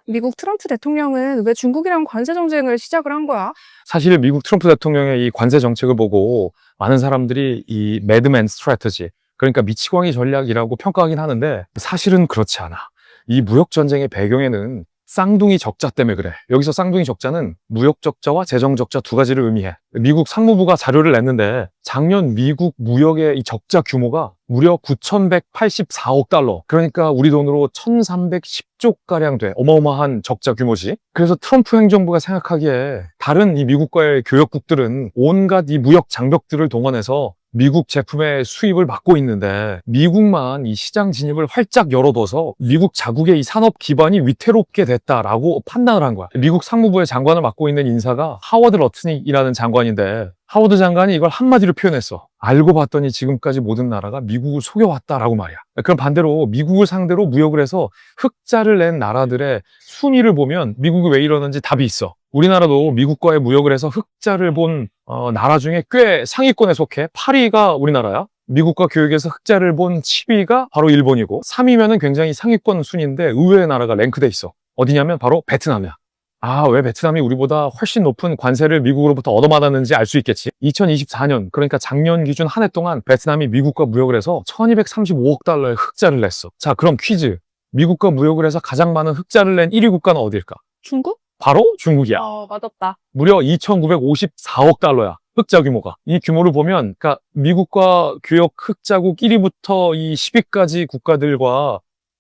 미국 트럼프 대통령은 왜 중국이랑 관세 정쟁을 시작을 한 거야? 사실 미국 트럼프 대통령의 이 관세 정책을 보고 많은 사람들이 이 매드맨 스트래터지, 그러니까 미치광이 전략이라고 평가하긴 하는데 사실은 그렇지 않아. 이 무역 전쟁의 배경에는 쌍둥이 적자 때문에 그래. 여기서 쌍둥이 적자는 무역 적자와 재정 적자 두 가지를 의미해. 미국 상무부가 자료를 냈는데 작년 미국 무역의 이 적자 규모가 무려 9,184억 달러. 그러니까 우리 돈으로 1,310조가량 돼. 어마어마한 적자 규모지. 그래서 트럼프 행정부가 생각하기에 다른 이 미국과의 교역국들은 온갖 이 무역 장벽들을 동원해서 미국 제품의 수입을 막고 있는데 미국만 이 시장 진입을 활짝 열어둬서 미국 자국의 이 산업 기반이 위태롭게 됐다라고 판단을 한 거야. 미국 상무부의 장관을 맡고 있는 인사가 하워드 러트닉이라는 장관인데 하워드 장관이 이걸 한마디로 표현했어. 알고 봤더니 지금까지 모든 나라가 미국을 속여왔다라고 말이야. 그럼 반대로 미국을 상대로 무역을 해서 흑자를 낸 나라들의 순위를 보면 미국이 왜 이러는지 답이 있어. 우리나라도 미국과의 무역을 해서 흑자를 본 나라 중에 꽤 상위권에 속해. 8위가 우리나라야. 미국과 교역에서 흑자를 본 10위가 바로 일본이고 3위면은 굉장히 상위권 순위인데 의외의 나라가 랭크돼 있어. 어디냐면 바로 베트남이야. 아, 왜 베트남이 우리보다 훨씬 높은 관세를 미국으로부터 얻어맞았는지 알 수 있겠지. 2024년, 그러니까 작년 기준 한 해 동안 베트남이 미국과 무역을 해서 1235억 달러의 흑자를 냈어. 자, 그럼 퀴즈. 미국과 무역을 해서 가장 많은 흑자를 낸 1위 국가는 어딜까? 중국? 바로 중국이야. 맞았다. 무려 2,954억 달러야. 흑자 규모가. 이 규모를 보면, 그러니까 미국과 교역 흑자국 1위부터 이 10위까지 국가들과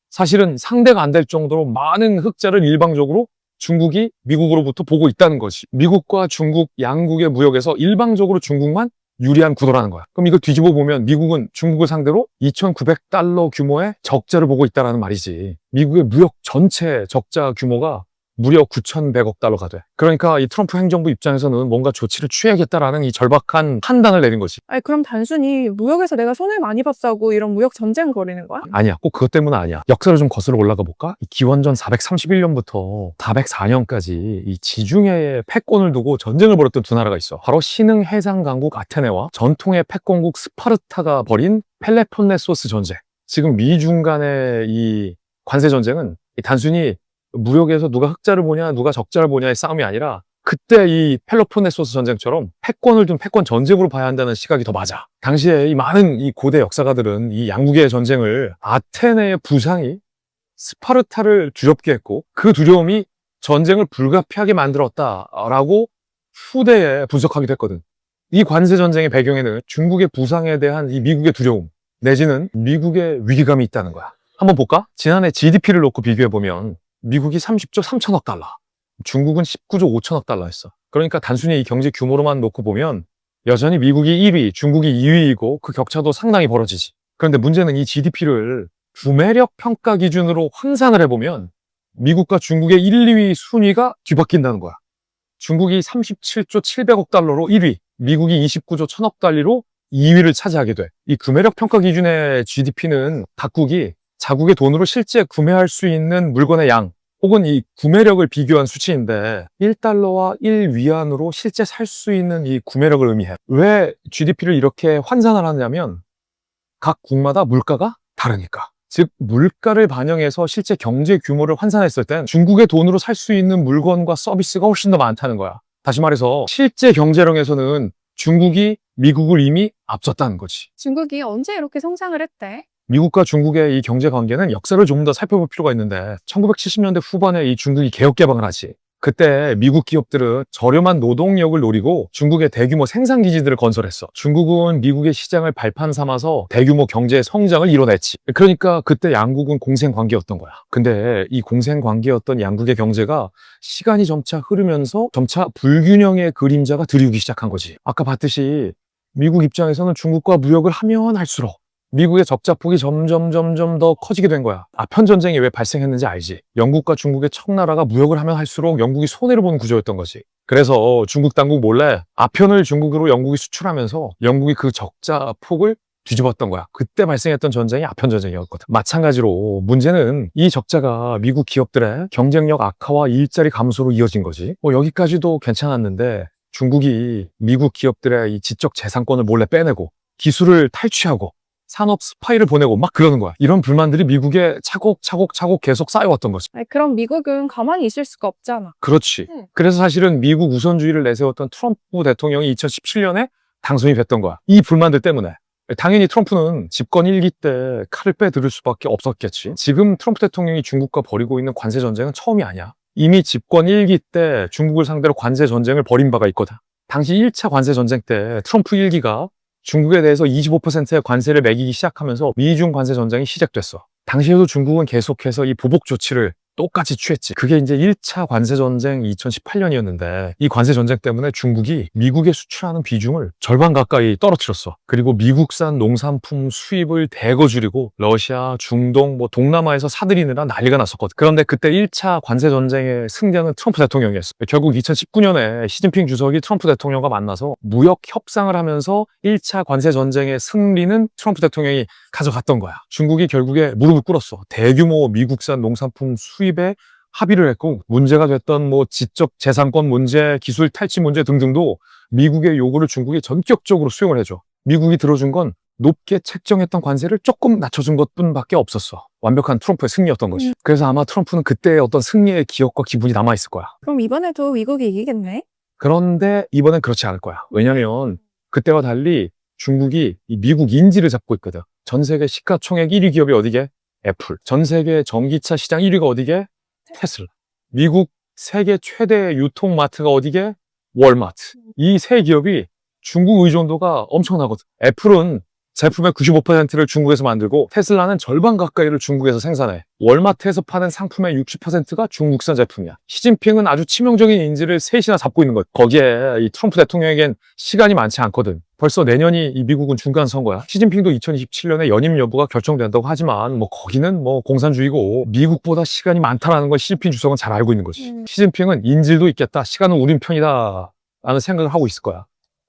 사실은 상대가 안 될 정도로 많은 흑자를 일방적으로 중국이 미국으로부터 보고 있다는 거지. 미국과 중국 양국의 무역에서 일방적으로 중국만 유리한 구도라는 거야. 그럼 이걸 뒤집어 보면 미국은 중국을 상대로 2,900달러 규모의 적자를 보고 있다는 말이지. 미국의 무역 전체 적자 규모가 무려 9,100억 달러가 돼. 그러니까 이 트럼프 행정부 입장에서는 뭔가 조치를 취해야겠다라는 이 절박한 판단을 내린 거지. 아니, 그럼 단순히 무역에서 내가 손해를 많이 봤다고 이런 무역 전쟁을 벌이는 거야? 아니야. 꼭 그것 때문은 아니야. 역사를 좀 거슬러 올라가 볼까? 이 기원전 431년부터 404년까지 이 지중해에 패권을 두고 전쟁을 벌였던 두 나라가 있어. 바로 신흥 해상 강국 아테네와 전통의 패권국 스파르타가 벌인 펠레폰네소스 전쟁. 지금 미중 간의 이 관세 전쟁은 단순히 무역에서 누가 흑자를 보냐, 누가 적자를 보냐의 싸움이 아니라 그때 이 펠로폰네소스 전쟁처럼 패권을 둔 패권 전쟁으로 봐야 한다는 시각이 더 맞아. 당시에 이 많은 이 고대 역사가들은 이 양국의 전쟁을 아테네의 부상이 스파르타를 두렵게 했고 그 두려움이 전쟁을 불가피하게 만들었다라고 후대에 분석하기도 했거든. 이 관세 전쟁의 배경에는 중국의 부상에 대한 이 미국의 두려움 내지는 미국의 위기감이 있다는 거야. 한번 볼까? 지난해 GDP를 놓고 비교해보면 미국이 30조 3천억 달러, 중국은 19조 5천억 달러였어. 그러니까 단순히 이 경제 규모로만 놓고 보면 여전히 미국이 1위, 중국이 2위이고 그 격차도 상당히 벌어지지. 그런데 문제는 이 GDP를 구매력 평가 기준으로 환산을 해보면 미국과 중국의 1, 2위 순위가 뒤바뀐다는 거야. 중국이 37조 700억 달러로 1위, 미국이 29조 1000억 달러로 2위를 차지하게 돼. 이 구매력 평가 기준의 GDP는 각국이 자국의 돈으로 실제 구매할 수 있는 물건의 양 혹은 이 구매력을 비교한 수치인데 1달러와 1위안으로 실제 살 수 있는 이 구매력을 의미해. 왜 GDP를 이렇게 환산을 하냐면 각 국마다 물가가 다르니까. 즉 물가를 반영해서 실제 경제 규모를 환산했을 땐 중국의 돈으로 살 수 있는 물건과 서비스가 훨씬 더 많다는 거야. 다시 말해서 실제 경제력에서는 중국이 미국을 이미 앞섰다는 거지. 중국이 언제 이렇게 성장을 했대? 미국과 중국의 이 경제 관계는 역사를 좀 더 살펴볼 필요가 있는데 1970년대 후반에 이 중국이 개혁 개방을 하지. 그때 미국 기업들은 저렴한 노동력을 노리고 중국의 대규모 생산 기지들을 건설했어. 중국은 미국의 시장을 발판 삼아서 대규모 경제 성장을 이뤄냈지. 그러니까 그때 양국은 공생 관계였던 거야. 근데 이 공생 관계였던 양국의 경제가 시간이 점차 흐르면서 점차 불균형의 그림자가 드리우기 시작한 거지. 아까 봤듯이 미국 입장에서는 중국과 무역을 하면 할수록 미국의 적자폭이 점점 더 커지게 된 거야. 아편 전쟁이 왜 발생했는지 알지? 영국과 중국의 청나라가 무역을 하면 할수록 영국이 손해를 보는 구조였던 거지. 그래서 중국 당국 몰래 아편을 중국으로 영국이 수출하면서 영국이 그 적자폭을 뒤집었던 거야. 그때 발생했던 전쟁이 아편 전쟁이었거든. 마찬가지로 문제는 이 적자가 미국 기업들의 경쟁력 악화와 일자리 감소로 이어진 거지. 여기까지도 괜찮았는데 중국이 미국 기업들의 이 지적 재산권을 몰래 빼내고 기술을 탈취하고 산업 스파이를 보내고 막 그러는 거야. 이런 불만들이 미국에 차곡차곡 계속 쌓여왔던 거지. 아니, 그럼 미국은 가만히 있을 수가 없잖아. 그렇지. 응. 그래서 사실은 미국 우선주의를 내세웠던 트럼프 대통령이 2017년에 당선이 됐던 거야. 이 불만들 때문에. 당연히 트럼프는 집권 1기 때 칼을 빼들을 수밖에 없었겠지. 지금 트럼프 대통령이 중국과 벌이고 있는 관세 전쟁은 처음이 아니야. 이미 집권 1기 때 중국을 상대로 관세 전쟁을 벌인 바가 있거든. 당시 1차 관세 전쟁 때 트럼프 1기가 중국에 대해서 25%의 관세를 매기기 시작하면서 미중 관세 전쟁이 시작됐어. 당시에도 중국은 계속해서 이 보복 조치를 똑같이 취했지. 그게 이제 1차 관세 전쟁 2018년이었는데 이 관세 전쟁 때문에 중국이 미국에 수출하는 비중을 절반 가까이 떨어뜨렸어. 그리고 미국산 농산품 수입을 대거 줄이고 러시아, 중동, 동남아에서 사들이느라 난리가 났었거든. 그런데 그때 1차 관세 전쟁의 승자는 트럼프 대통령이었어. 결국 2019년에 시진핑 주석이 트럼프 대통령과 만나서 무역 협상을 하면서 1차 관세 전쟁의 승리는 트럼프 대통령이 가져갔던 거야. 중국이 결국에 무릎을 꿇었어. 대규모 미국산 농산품 수입에 합의를 했고 문제가 됐던 지적 재산권 문제, 기술 탈취 문제 등등도 미국의 요구를 중국이 전격적으로 수용을 해줘. 미국이 들어준 건 높게 책정했던 관세를 조금 낮춰준 것뿐밖에 없었어. 완벽한 트럼프의 승리였던 거지. 그래서 아마 트럼프는 그때의 어떤 승리의 기억과 기분이 남아있을 거야. 그럼 이번에도 미국이 이기겠네? 그런데 이번엔 그렇지 않을 거야. 왜냐면 그때와 달리 중국이 이 미국 인지를 잡고 있거든. 전 세계 시가총액 1위 기업이 어디게? 애플. 전 세계 전기차 시장 1위가 어디게? 테슬라. 미국 세계 최대 유통마트가 어디게? 월마트. 이 세 기업이 중국 의존도가 엄청나거든. 애플은 제품의 95%를 중국에서 만들고 테슬라는 절반 가까이를 중국에서 생산해. 월마트에서 파는 상품의 60%가 중국산 제품이야. 시진핑은 아주 치명적인 인지를 셋이나 잡고 있는 거야. 거기에 이 트럼프 대통령에겐 시간이 많지 않거든. 벌써 내년이 이 미국은 중간 선거야. 시진핑도 2027년에 연임 여부가 결정된다고 하지만 거기는 공산주의고 미국보다 시간이 많다라는 걸 시진핑 주석은 잘 알고 있는 거지. 시진핑은 인질도 있겠다. 시간은 우린 편이다. 라는 생각을 하고 있을 거야.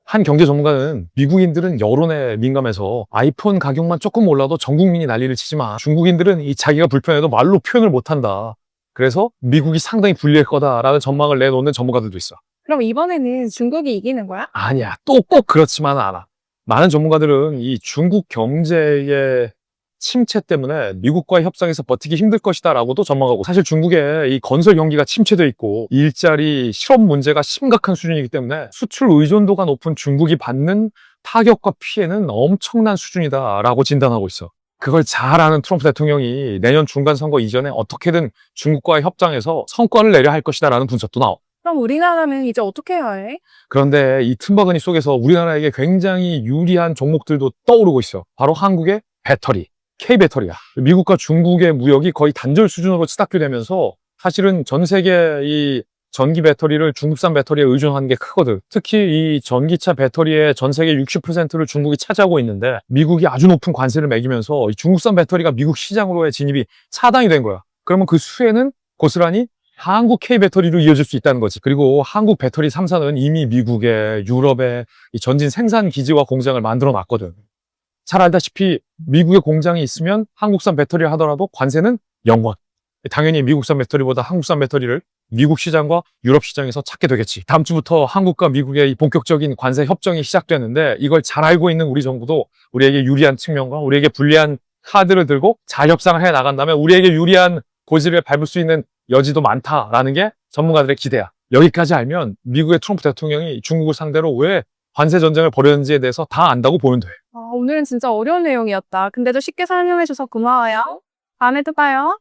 한 경제 전문가는 미국인들은 여론에 민감해서 아이폰 가격만 조금 올라도 전 국민이 난리를 치지만 중국인들은 이 자기가 불편해도 말로 표현을 못한다. 그래서 미국이 상당히 불리할 거다라는 전망을 내놓는 전문가들도 있어. 그럼 이번에는 중국이 이기는 거야? 아니야. 또 꼭 그렇지만은 않아. 많은 전문가들은 이 중국 경제의 침체 때문에 미국과의 협상에서 버티기 힘들 것이다 라고도 전망하고, 사실 중국의 이 건설 경기가 침체되어 있고 일자리 실업 문제가 심각한 수준이기 때문에 수출 의존도가 높은 중국이 받는 타격과 피해는 엄청난 수준이다 라고 진단하고 있어. 그걸 잘 아는 트럼프 대통령이 내년 중간 선거 이전에 어떻게든 중국과의 협상에서 성과를 내려 할 것이다 라는 분석도 나와. 그럼 우리나라는 이제 어떻게 해야 해? 그런데 이 틈바구니 속에서 우리나라에게 굉장히 유리한 종목들도 떠오르고 있어. 바로 한국의 배터리, K배터리야. 미국과 중국의 무역이 거의 단절 수준으로 치닫게 되면서 사실은 전 세계 이 전기 배터리를 중국산 배터리에 의존하는 게 크거든. 특히 이 전기차 배터리의 전 세계 60%를 중국이 차지하고 있는데 미국이 아주 높은 관세를 매기면서 이 중국산 배터리가 미국 시장으로의 진입이 차단이 된 거야. 그러면 그 수혜는 고스란히 한국 K배터리로 이어질 수 있다는 거지. 그리고 한국 배터리 3사는 이미 미국에, 유럽에 이 전진 생산 기지와 공장을 만들어 놨거든. 잘 알다시피 미국에 공장이 있으면 한국산 배터리를 하더라도 관세는 0원. 당연히 미국산 배터리보다 한국산 배터리를 미국 시장과 유럽 시장에서 찾게 되겠지. 다음 주부터 한국과 미국의 이 본격적인 관세 협정이 시작되는데 이걸 잘 알고 있는 우리 정부도 우리에게 유리한 측면과 우리에게 불리한 카드를 들고 잘 협상을 해 나간다면 우리에게 유리한 고지를 밟을 수 있는 여지도 많다라는 게 전문가들의 기대야. 여기까지 알면 미국의 트럼프 대통령이 중국을 상대로 왜 관세 전쟁을 벌였는지에 대해서 다 안다고 보면 돼. 오늘은 진짜 어려운 내용이었다. 근데도 쉽게 설명해줘서 고마워요. 다음에 또 봐요.